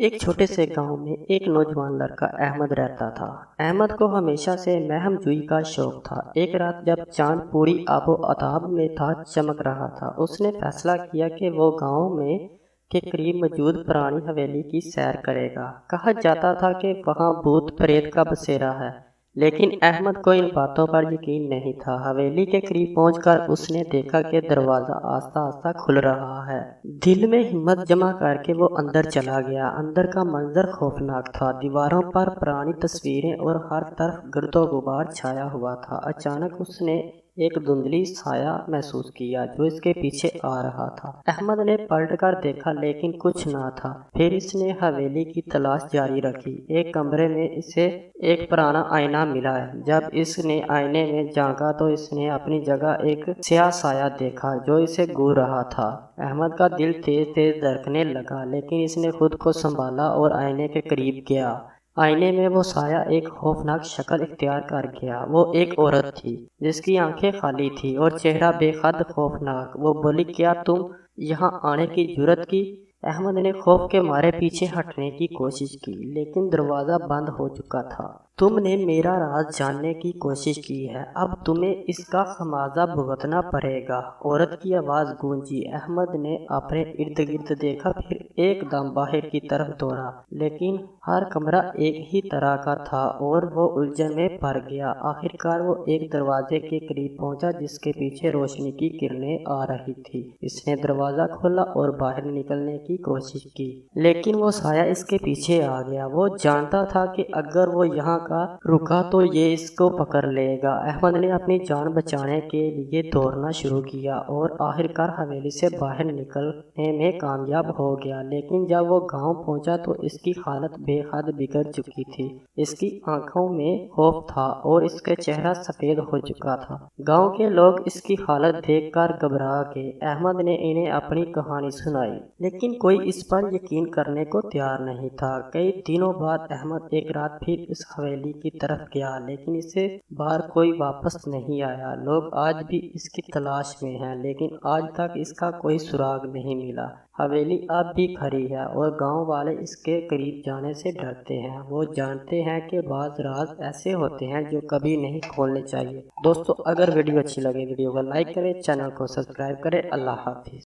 एक छोटे से गांव में एक नौजवान लड़का अहमद रहता था। अहमद को हमेशा से महमजूई का शौक था। एक रात जब चांद पूरी आबो अताब में था, चमक रहा था, उसने फैसला किया कि वो गांव में के करीब मौजूद पुरानी हवेली की सैर करेगा। कहा जाता था कि वहां भूत प्रेत का बसेरा है, लेकिन अहमद को इन बातों पर यकीन नहीं था। हवेली के करीब पहुंचकर उसने देखा कि दरवाजा आस्ता आस्ता खुल रहा है। दिल में हिम्मत जमा करके वो अंदर चला गया। अंदर का मंजर खौफनाक था। दीवारों पर पुरानी तस्वीरें और हर तरफ गर्दो गुबार छाया हुआ था। अचानक उसने एक धुंधली साया महसूस किया जो इसके पीछे आ रहा था। अहमद ने पलट कर देखा, लेकिन कुछ ना था। फिर इसने हवेली की तलाश जारी रखी। एक कमरे में इसे एक पुराना आईना मिला है। जब इसने आईने में झांका तो इसने अपनी जगह एक स्याह साया देखा जो इसे घूर रहा था। अहमद का दिल तेज तेज धड़कने लगा, लेकिन इसने खुद को संभाला और आईने के करीब गया। आईने में वो साया एक खौफनाक शक्ल इख्तियार कर गया। वो एक औरत थी जिसकी आंखें खाली थी और चेहरा बेहद खौफनाक। वो बोली, क्या तुम यहाँ आने की जुर्रत की? अहमद ने खौफ के मारे पीछे हटने की कोशिश की, लेकिन दरवाजा बंद हो चुका था। तुमने मेरा राज जानने की कोशिश की है, अब तुम्हें इसका खमियाजा भुगतना पड़ेगा। औरत की आवाज गूंजी। अहमद ने अपने इर्द गिर्द देखा, फिर एकदम बाहर की तरफ दौड़ा, लेकिन हर कमरा एक ही तरह का था और वो उलझन में पड़ गया। आखिरकार वो एक दरवाजे के करीब पहुंचा जिसके पीछे रोशनी की किरणें आ रही थी। इसने दरवाजा खोला और बाहर निकलने की कोशिश की, लेकिन वो साया इसके पीछे आ गया। वो जानता था कि अगर वो यहाँ का रुका तो ये इसको पकड़ लेगा। अहमद ने अपनी जान बचाने के लिए दौड़ना शुरू किया और आखिरकार हवेली से बाहर निकलने में कामयाब हो गया। लेकिन जब वो गांव पहुंचा तो इसकी हालत बेहद बिगड़ चुकी थी। इसकी आंखों में खौफ था और इसका चेहरा सफेद हो चुका था। गांव के लोग इसकी हालत देखकर घबरा गए। अहमद ने इन्हें अपनी कहानी सुनाई, लेकिन कोई इस पर यकीन करने को तैयार नहीं था। कई दिनों बाद अहमद एक रात फिर इस हवेली की तरफ गया, लेकिन इसे बाहर कोई वापस नहीं आया। लोग आज भी इसकी तलाश में हैं, लेकिन आज तक इसका कोई सुराग नहीं मिला। हवेली अब भी खड़ी है और गांव वाले इसके करीब जाने से डरते हैं। वो जानते हैं कि बाज़ राज ऐसे होते हैं जो कभी नहीं खोलने चाहिए। दोस्तों, अगर वीडियो अच्छी लगे वीडियो को लाइक करें, चैनल को सब्सक्राइब करें। अल्लाह हाफिज।